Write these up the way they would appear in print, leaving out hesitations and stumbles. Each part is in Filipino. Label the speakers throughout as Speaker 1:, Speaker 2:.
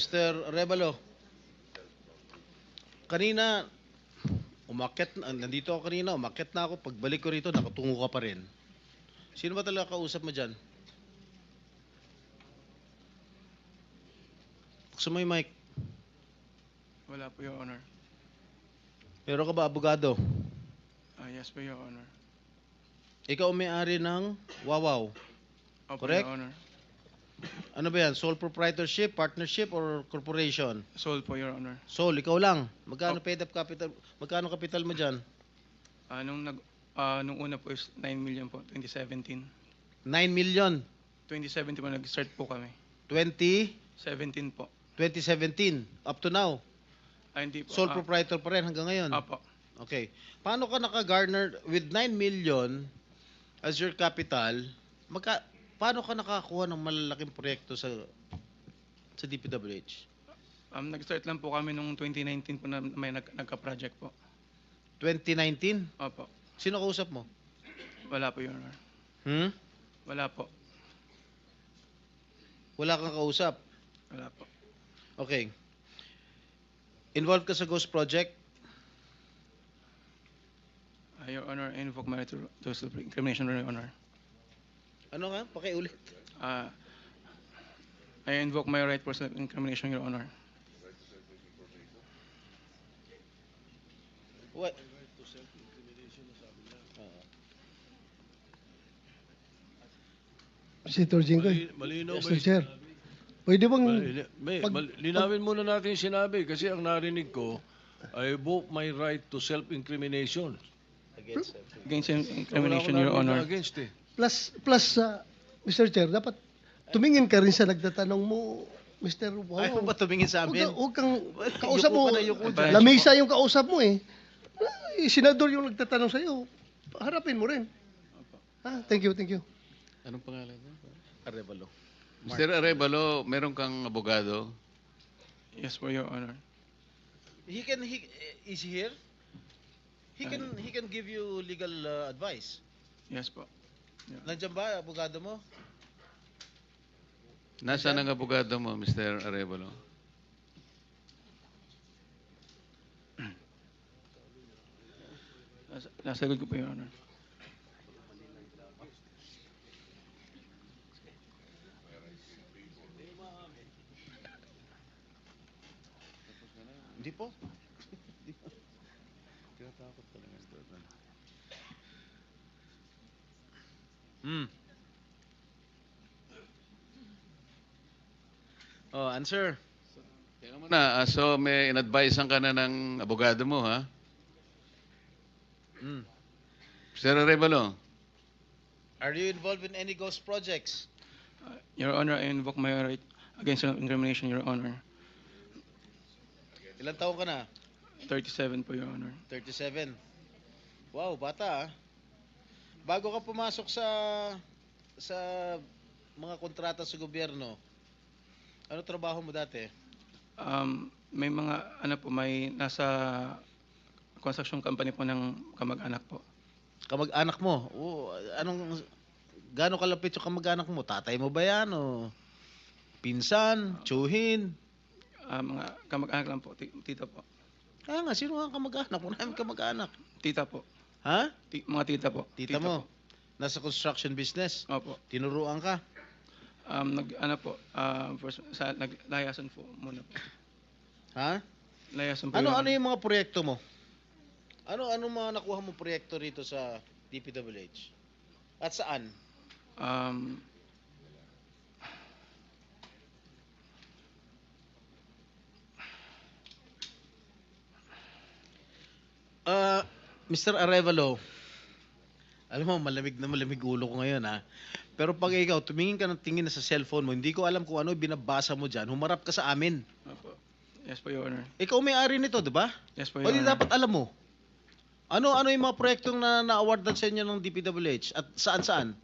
Speaker 1: Mr. Revalo, kanina, nandito ako kanina, umakyat na ako. Pagbalik ko rito, nakatungo ka pa rin. Sino ba talaga kausap mo dyan? Buksan mo yung mic.
Speaker 2: Wala po, Your Honor.
Speaker 1: Meron ka ba abogado?
Speaker 2: Yes po, Your Honor.
Speaker 1: Ikaw ang may-ari ng Wawaw.
Speaker 2: Opo,
Speaker 1: Correct?
Speaker 2: Your Honor.
Speaker 1: Ano ba yan? Sole proprietorship, partnership, or corporation?
Speaker 2: Sold po, Your Honor.
Speaker 1: Sole, ikaw lang. Magkano paid up capital? Magkano capital mo dyan?
Speaker 2: Nung una po is 9 million po, 2017.
Speaker 1: 9 million.
Speaker 2: 2017 po, nag-start po kami.
Speaker 1: 2017.
Speaker 2: 17 po.
Speaker 1: Up to now.
Speaker 2: Hindi po.
Speaker 1: Sole proprietor pa rin hanggang ngayon.
Speaker 2: Apo.
Speaker 1: Okay. Paano ka naka-garner with 9 million as your capital? Paano ka nakakuha ng malalaking proyekto sa DPWH?
Speaker 2: Nag-start lang po kami nung 2019 po na may nagka-project po.
Speaker 1: 2019?
Speaker 2: Opo.
Speaker 1: Sino kausap mo?
Speaker 2: Wala po, Your Honor. Wala po.
Speaker 1: Wala kang kausap?
Speaker 2: Wala po.
Speaker 1: Okay. Involved ka sa Ghost Project?
Speaker 2: Your Honor, I invoke my right to self-incrimination, Your Honor.
Speaker 1: Ano nga? Pakiulit.
Speaker 2: I invoke my right for self-incrimination, Your Honor.
Speaker 1: What?
Speaker 3: Senator Jinggoy.
Speaker 4: Malinaw ba
Speaker 3: Mr.
Speaker 4: yung
Speaker 3: Chair. Pwede bang...
Speaker 4: linawin muna natin yung sinabi kasi ang narinig ko, I invoke my right to self-incrimination.
Speaker 2: Against incrimination,
Speaker 4: Wala
Speaker 2: Your
Speaker 4: akong narinig
Speaker 2: Honor.
Speaker 4: na against eh.
Speaker 3: Plus, Mr. Chair, dapat tumingin ka rin sa nagtatanong mo, Mr. Wow.
Speaker 1: Ayaw mo ba tumingin sa amin?
Speaker 3: Huwag kang kausap
Speaker 1: Yuko
Speaker 3: mo.
Speaker 1: ka na, yuko dyan.
Speaker 3: Lamesa yung kausap mo eh. Senador yung nagtatanong sa'yo. Harapin mo rin. Thank you.
Speaker 5: Anong pangalan niya?
Speaker 1: Arevalo.
Speaker 5: Mr. Arevalo, meron kang abogado?
Speaker 2: Yes po, Your Honor.
Speaker 1: Is he here? He can give you legal advice.
Speaker 2: Yes po.
Speaker 1: Nandiyan ba abogado mo?
Speaker 5: Nasaan ang abogado mo, Mr. Arevalo?
Speaker 2: Nasa likod ko po, Your Honor.
Speaker 1: Hindi po.
Speaker 5: Tinatakot ka lang, Mr.
Speaker 1: Oh, answer.
Speaker 5: Tingnan mo na, so may in-advisean ka na ng abogado mo, ha? Mr. Arevalo,
Speaker 1: Are you involved in any ghost projects?
Speaker 2: Your Honor, I invoke my right against incrimination, Your Honor.
Speaker 1: Ilang taon ka na?
Speaker 2: 37 po, Your Honor.
Speaker 1: 37. Wow, bata ah. Bago ka pumasok sa mga kontrata sa gobyerno, ano trabaho mo dati?
Speaker 2: May may nasa construction company po ng kamag-anak po.
Speaker 1: Kamag-anak mo? Gaano kalapit yung kamag-anak mo? Tatay mo ba yan o pinsan, tsuhin?
Speaker 2: Mga kamag-anak lang po, tita po.
Speaker 1: Kaya nga, sino ang kamag-anak? Wala namin kamag-anak.
Speaker 2: Tita po.
Speaker 1: Ha?
Speaker 2: Mga tita po.
Speaker 1: Tita mo? Nasa construction business?
Speaker 2: Opo.
Speaker 1: Tinuruan ka?
Speaker 2: Naglayasan po muna po.
Speaker 1: Ha?
Speaker 2: Layasan po,
Speaker 1: Ano
Speaker 2: Your
Speaker 1: ano
Speaker 2: Honor.
Speaker 1: yung mga proyekto mo? Ano mga nakuha mo proyekto rito sa DPWH? At saan?
Speaker 2: Um,
Speaker 1: Mr. Arevalo, alam mo, malamig na malamig ulo ko ngayon ha. Pero pag ikaw, tumingin ka ng tingin na sa cellphone mo, hindi ko alam kung ano binabasa mo dyan, humarap ka sa amin.
Speaker 2: Opo. Yes po, Your Honor.
Speaker 1: Ikaw may-ari nito, di ba?
Speaker 2: Yes po,
Speaker 1: O
Speaker 2: Your
Speaker 1: di
Speaker 2: Honor.
Speaker 1: dapat alam mo. Ano yung mga proyektong na-awardan sa inyo ng DPWH at saan-saan?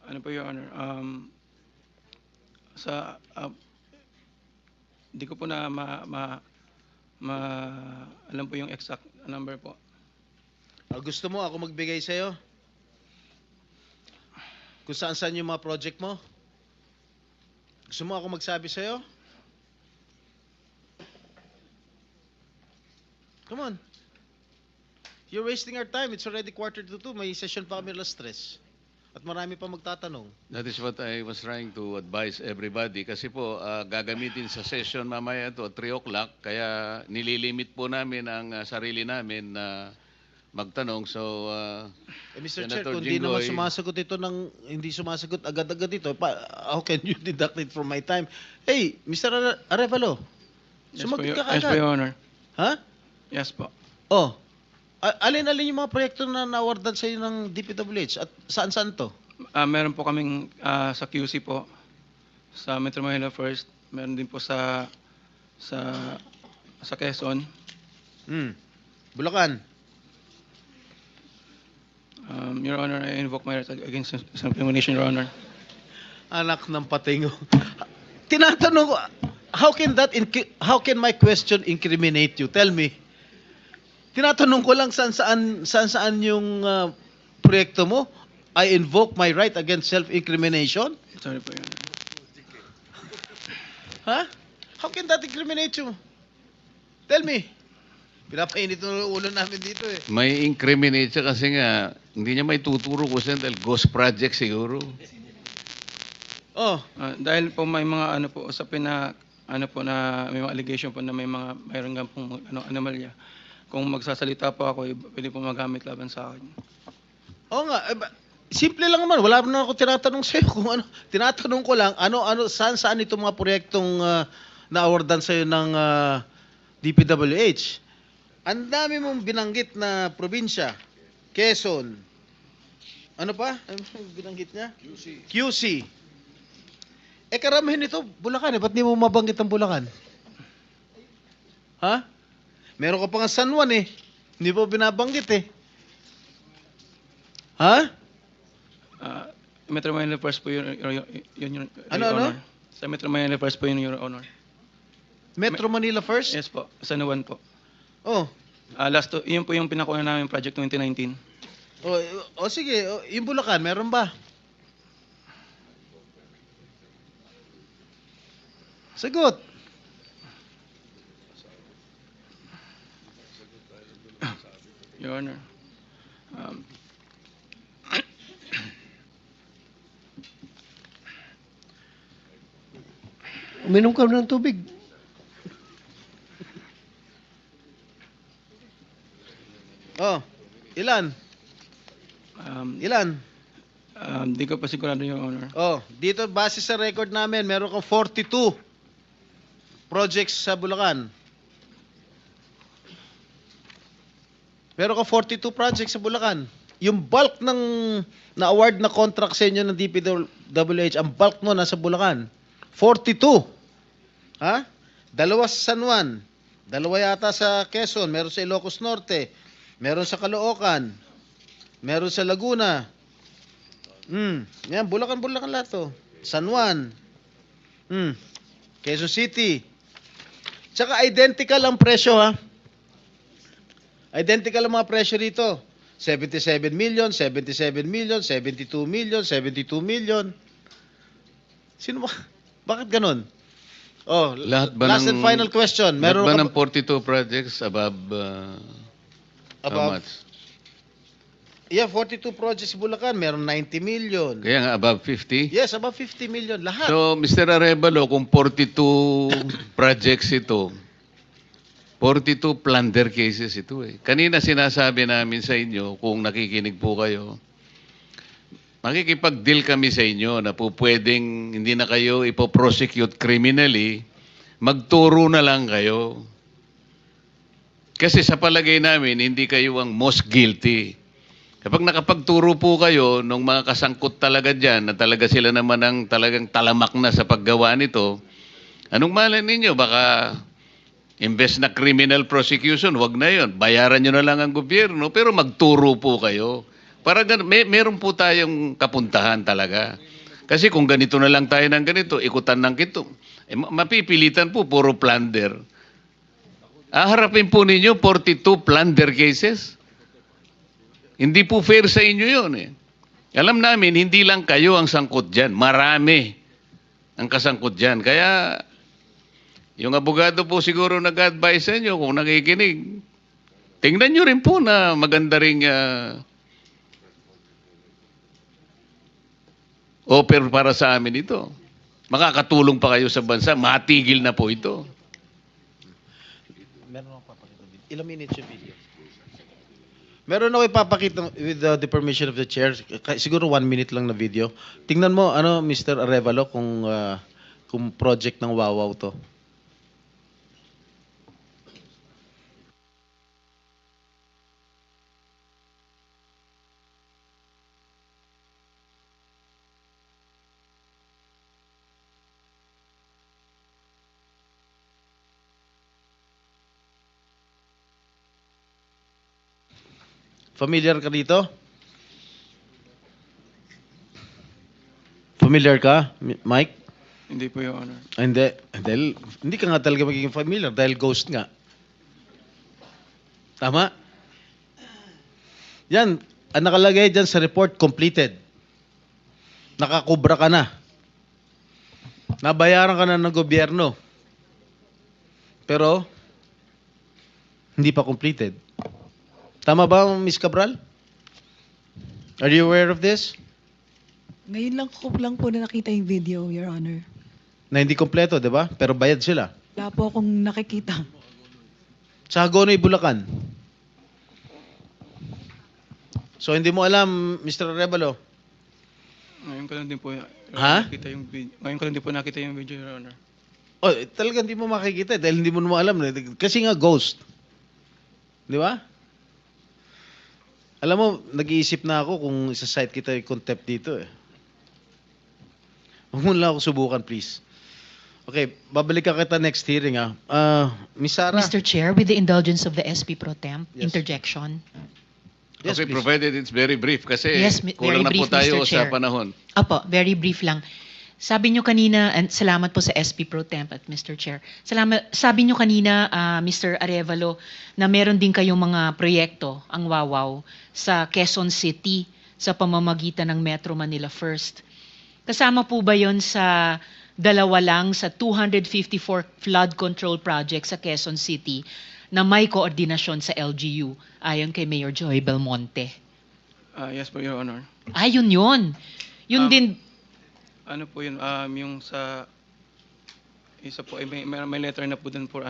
Speaker 2: Ano po, Your Honor? Di ko po na alam po yung exact number po.
Speaker 1: Gusto mo ako magbigay sa'yo? Kung saan-saan yung mga project mo? Gusto mo ako magsabi sa'yo? Come on. You're wasting our time. It's already 1:45. May session pa kami 3:00. At marami pa magtatanong.
Speaker 5: That is what I was trying to advise everybody. Kasi po, gagamitin sa session mamaya to at 3 o'clock. Kaya nililimit po namin ang sarili namin na magtanong. So,
Speaker 1: Mr. Chair,
Speaker 5: Senator
Speaker 1: kung hindi naman
Speaker 5: Jinggoy.
Speaker 1: sumasagot ito hindi sumasagot agad-agad ito, how can you deduct it from my time? Hey, Mr. Arevalo, sumagot ka
Speaker 2: Yes po,
Speaker 1: agad.
Speaker 2: Your Honor.
Speaker 1: Ha?
Speaker 2: Yes po.
Speaker 1: Oh, alin-alin yung mga proyekto na na-awardan sa iyo ng DPWH at saan-saan to?
Speaker 2: Meron po kaming sa QC po, sa Metro Manila First. Meron din po sa Quezon.
Speaker 1: Bulacan.
Speaker 2: Your Honor, I invoke my right against self-incrimination, Your Honor.
Speaker 1: Anak ng patingo. Tinatanong ko, how can my question incriminate you? Tell me. Tinatanong ko lang saan yung proyekto mo. I invoke my right against self-incrimination?
Speaker 2: Sorry po, Your Honor.
Speaker 1: Ha? How can that incriminate you? Tell me. Pinapainit ng ulo namin dito eh.
Speaker 5: may incriminate siya kasi nga, hindi niya may tuturo ko siya dahil ghost project siguro.
Speaker 1: Oh,
Speaker 2: Dahil po may mga usapin na na may mga allegation po na mayroon nga pong anomalya. Kung magsasalita po ako, pwede po magamit laban sa akin.
Speaker 1: oo nga. Simple lang naman. Wala na ako tinatanong sa'yo kung ano. Tinatanong ko lang, saan itong mga proyektong na-awardan sa'yo ng DPWH. Ang dami mong binanggit na probinsya. Quezon. Ano pa? Ano binanggit niya? QC. Karamihan nito, Bulacan eh. Ba't di mo mabanggit ang Bulacan? Ha? Meron ka pa nga San Juan eh. Hindi mo binabanggit eh. Ha?
Speaker 2: Metro Manila First po yun, Your
Speaker 1: Ano?
Speaker 2: Honor. Sa Metro Manila First po yun, Your Honor.
Speaker 1: Metro Manila first?
Speaker 2: Yes po, San Juan po.
Speaker 1: Oh.
Speaker 2: Yun po yung pinakuha namin project 2019.
Speaker 1: Sige. Yung Bulacan, meron ba? Sagot.
Speaker 2: Your Honor.
Speaker 3: Uminom ka ng tubig.
Speaker 1: Oh. Ilan? Ilan?
Speaker 2: Di ko pa sigurado, Your Honor.
Speaker 1: Oh, dito base sa record namin, meron kang 42 projects sa Bulacan. Meron kang 42 projects sa Bulacan. Yung bulk ng na-award na contract sa inyo ng DPWH, ang bulk mo nasa Bulacan. 42. Ha? 2 sa San Juan. 2 yata sa Quezon. Meron sa Ilocos Norte. Meron sa Caloocan. Meron sa Laguna. Yan, Bulacan lahat to. San Juan. Quezon City. Tsaka identical ang presyo ha. Identical ang mga presyo rito. 77 million, 77 million, 72 million, 72 million. Sino ba? Bakit ganun? Oh,
Speaker 5: Lahat ba
Speaker 1: last and final question.
Speaker 5: Lahat ba
Speaker 1: ka
Speaker 5: ng 42 projects above, how
Speaker 1: Above?
Speaker 5: much?
Speaker 1: Yeah, 42 projects sa Bulacan, meron 90 million.
Speaker 5: Kaya nga above 50?
Speaker 1: Yes, above 50 million. Lahat.
Speaker 5: So, Mr. Arevalo, kung 42 projects ito, 42 plunder cases ito eh. Kanina sinasabi namin sa inyo, kung nakikinig po kayo, makikipag-deal kami sa inyo na po pwedeng hindi na kayo ipoprosecute criminally, magturo na lang kayo. Kasi sa palagay namin, hindi kayo ang most guilty. Kapag nakapagturo po kayo ng mga kasangkot talaga dyan, na talaga sila naman ang talagang talamak na sa paggawa nito, anong malay ninyo? Baka imbes na criminal prosecution, wag na yon. Bayaran nyo na lang ang gobyerno, pero magturo po kayo. Para meron po tayong kapuntahan talaga. Kasi kung ganito na lang tayo ng ganito, ikutan ng kito, mapipilitan po, puro plunder. Harapin po ninyo 42 plunder cases. Hindi po fair sa inyo yun eh. Alam namin, hindi lang kayo ang sangkot dyan. Marami ang kasangkot dyan. Kaya, yung abogado po siguro nag-advise sa inyo kung nakikinig. Tingnan nyo rin po na maganda ring offer para sa amin ito. Makakatulong pa kayo sa bansa. Matigil na po ito.
Speaker 1: Meron ako papakita video. Ilang minutes yung video? Meron ako ipapakita with the permission of the chair. Siguro 1 minute lang na video. Tingnan mo, Mr. Arevalo, kung project ng Wawaw to. Familiar ka dito? Familiar ka, Mike?
Speaker 2: Hindi po, Your Honor.
Speaker 1: Hindi. Dahil, hindi ka nga talaga magiging familiar dahil ghost nga. Tama? Yan. Ang nakalagay dyan sa report, completed. Nakakubra ka na. Nabayaran ka na ng gobyerno. Pero, hindi pa completed. Tama ba, Ms. Cabral? Are you aware of this?
Speaker 6: Ngayon lang po na nakita yung video, Your Honor.
Speaker 1: Na hindi kompleto, di ba? Pero bayad sila.
Speaker 6: Wala po akong nakikita.
Speaker 1: Sa Hagonoy, Bulacan. So, hindi mo alam, Mr. Arevalo.
Speaker 2: Ngayon ko lang din po nakita yung video. Ngayon ko lang din po nakita yung video, Your Honor.
Speaker 1: Oh, talaga hindi mo makikita dahil hindi mo naman alam. Kasi nga ghost. Di ba? Alam mo, nag-iisip na ako kung isa-cite kita yung contempt dito eh. Huwag mo lang ako subukan, please. Okay, babalik ka kita next hearing ah. Miss Sara.
Speaker 7: Mr. Chair, with the indulgence of the SP Pro Temp,
Speaker 1: Yes.
Speaker 7: interjection.
Speaker 1: Yes,
Speaker 5: Okay,
Speaker 1: please.
Speaker 5: provided it's very brief kasi
Speaker 7: Yes,
Speaker 5: kulang na
Speaker 7: very
Speaker 5: po
Speaker 7: brief,
Speaker 5: tayo
Speaker 7: Mr.
Speaker 5: sa
Speaker 7: Chair.
Speaker 5: panahon.
Speaker 7: Apo, very brief lang. Sabi nyo kanina, and salamat po sa SP Pro Temp at Mr. Chair. Sabi nyo kanina, Mr. Arevalo, na meron din kayong mga proyekto, ang Wawaw, sa Quezon City sa pamamagitan ng Metro Manila First. Kasama po ba yon sa dalawa lang sa 254 flood control projects sa Quezon City na may koordinasyon sa LGU ayon kay Mayor Joy Belmonte?
Speaker 2: Yes po, Your Honor.
Speaker 7: Yun yun. Yun din,
Speaker 2: Ano po yun, yung sa isa po, may letter na po dun for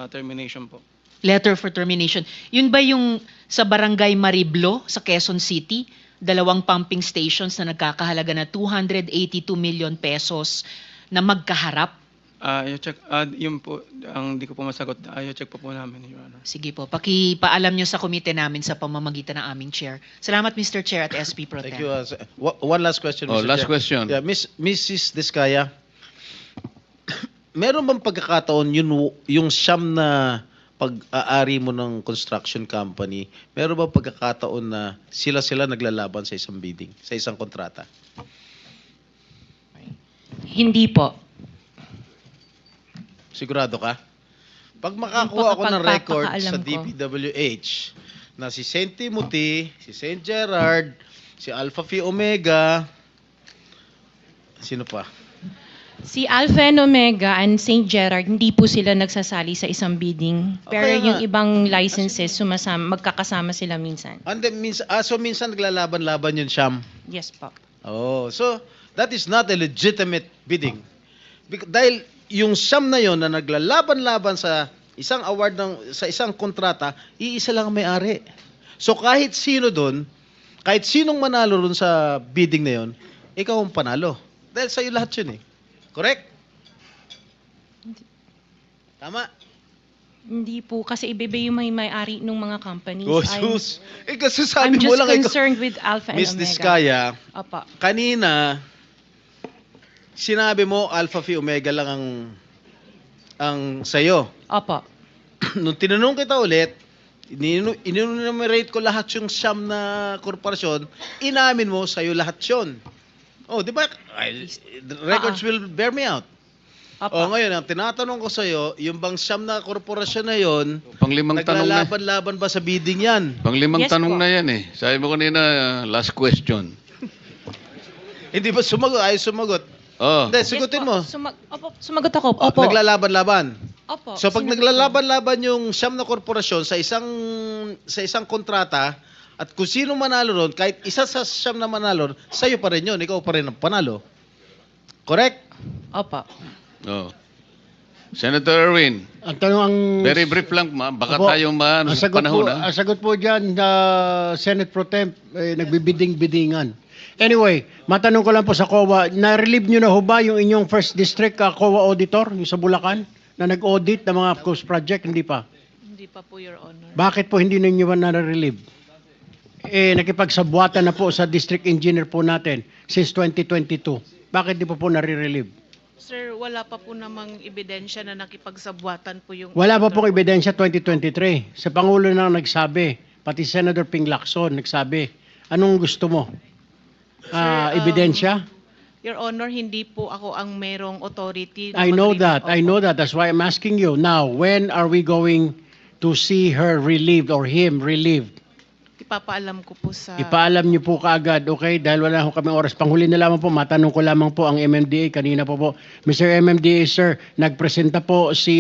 Speaker 2: termination po.
Speaker 7: letter for termination. Yun ba yung sa Barangay Mariblo sa Quezon City? 2 pumping stations na nagkakahalaga na 282 million pesos na magkaharap?
Speaker 2: I-check, yun po, ang di ko po masagot, i-check po namin, Your Honor.
Speaker 7: Sige po, pakipaalam nyo sa komite namin sa pamamagitan ng aming chair. Salamat, Mr. Chair at SP Pro Tem.
Speaker 1: Thank you. One last question,
Speaker 5: Oh,
Speaker 1: Mr.
Speaker 5: last
Speaker 1: Chair.
Speaker 5: question.
Speaker 1: Yeah, Mrs. Diskaya, meron bang pagkakataon yung siyam na pag-aari mo ng construction company, meron bang pagkakataon na sila naglalaban sa isang bidding, sa isang kontrata?
Speaker 8: Hindi po.
Speaker 1: Sigurado ka? Pag makakuha ako ng record sa
Speaker 8: Pagpapakaalam ko.
Speaker 1: DPWH na si St. Timothy, si St. Gerard, si Alpha Phi Omega, sino pa?
Speaker 8: Si Alpha and Omega and St. Gerard, hindi po sila nagsasali sa isang bidding. Pero
Speaker 1: Okay nga.
Speaker 8: yung ibang licenses, magkakasama sila minsan.
Speaker 1: And then, minsan naglalaban-laban yun, Sham.
Speaker 8: Yes po.
Speaker 1: Oh, so that is not a legitimate bidding. Dahil yung siyam na yon na naglalaban-laban sa isang award sa isang kontrata, iisa lang ang may-ari. So kahit sino doon, kahit sinong manalo doon sa bidding na yon, ikaw ang panalo. Dahil sa'yo lahat yun eh. Correct? Tama?
Speaker 8: Hindi po, kasi iba yung may-ari ng mga companies.
Speaker 1: Oh, sus. Kasi sabi
Speaker 8: I'm
Speaker 1: mo
Speaker 8: just
Speaker 1: lang, ikaw,
Speaker 8: concerned with Alpha and
Speaker 1: Miss
Speaker 8: Omega.
Speaker 1: Diskaya,
Speaker 8: Opo.
Speaker 1: kanina, sinabi mo Alpha Phi Omega lang ang sa'yo.
Speaker 8: Opo.
Speaker 1: Nung tinanong kita ulit, in-enumerate ko lahat yung siyam na korporasyon, inamin mo sa'yo lahat yun. Oh, di ba? The records will bear me out.
Speaker 8: Opo.
Speaker 1: Oh, ngayon, ang tinatanong ko sa'yo, yung bang siyam na korporasyon na yon,
Speaker 5: Panglimang tanong na.
Speaker 1: naglalaban-laban ba sa bidding yan?
Speaker 5: Panglimang
Speaker 8: Yes
Speaker 5: tanong
Speaker 8: po.
Speaker 5: na yan eh. Sabi mo kanina, last question.
Speaker 1: Hindi ba sumagot? Ay, sumagot.
Speaker 5: Oh.
Speaker 1: Hindi, sigutin mo.
Speaker 8: Opo, sumagot ako.
Speaker 1: Oh,
Speaker 8: Opo.
Speaker 1: naglalaban-laban.
Speaker 8: Opo.
Speaker 1: So pag
Speaker 8: sinagot ko.
Speaker 1: naglalaban-laban yung siyam na korporasyon sa isang kontrata at kung sino manalo ron, kahit isa sa siyam na manalo, sa'yo pa rin yun. Ikaw pa rin ang panalo. Correct?
Speaker 8: Opo.
Speaker 5: Oh. Senator Erwin,
Speaker 9: Ang tanong ang...
Speaker 5: very brief lang, baka
Speaker 9: Opo,
Speaker 5: tayo maano
Speaker 9: ang
Speaker 5: sa
Speaker 9: sagot
Speaker 5: panahon.
Speaker 9: po, ang sagot po dyan, Senate Pro Temp, nagbibiding-bidingan. Anyway, matanong ko lang po sa COA, na-relieve nyo na ho ba yung inyong first district COA auditor, yung sa Bulacan, na nag-audit ng mga coast project? Hindi pa.
Speaker 6: Hindi pa po, Your Honor.
Speaker 9: Bakit po hindi ninyo ba na-relieve? Nakipagsabwatan na po sa district engineer po natin since 2022. Bakit di pa po nare-relieve?
Speaker 6: Sir, wala pa po namang ebidensya na nakipagsabwatan po yung...
Speaker 9: Wala pa pong ebidensya 2023. Sa Pangulo na nagsabi, pati Senator Ping Lacson nagsabi, anong gusto mo?
Speaker 6: Sir,
Speaker 9: Ebidensya?
Speaker 6: Your Honor, hindi po ako ang merong authority.
Speaker 9: I know
Speaker 6: mag-relieve.
Speaker 9: that. I
Speaker 6: Opo.
Speaker 9: know that. That's why I'm asking you. Now, when are we going to see her relieved or him relieved?
Speaker 6: Ipapaalam ko po sa...
Speaker 9: Ipaalam niyo po kaagad, okay? Dahil wala ho kami oras. Panghuli na lamang po, matanong ko lamang po ang MMDA. Kanina po po. Mr. MMDA, sir, nagpresenta po si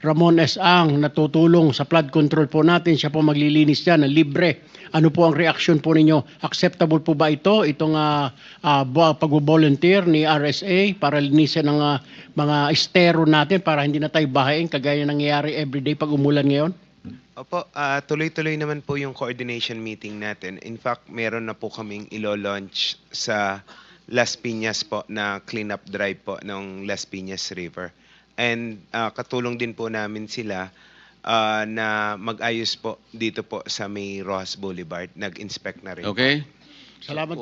Speaker 9: Ramon S. Ang na tutulong sa flood control po natin. Siya po maglilinis dyan, libre. Ano po ang reaction po ninyo? Acceptable po ba ito? Itong pag-volunteer ni RSA para linisin ang mga estero natin para hindi na tayo bahain kagaya nangyayari everyday pag umulan ngayon?
Speaker 10: Opo, tuloy-tuloy naman po yung coordination meeting natin. In fact, meron na po kaming ilo-launch sa Las Piñas po na cleanup drive po ng Las Piñas River. And katulong din po namin sila na mag-ayos po dito po sa may Rojas Boulevard. Nag-inspect na rin.
Speaker 5: Okay?
Speaker 9: Salamat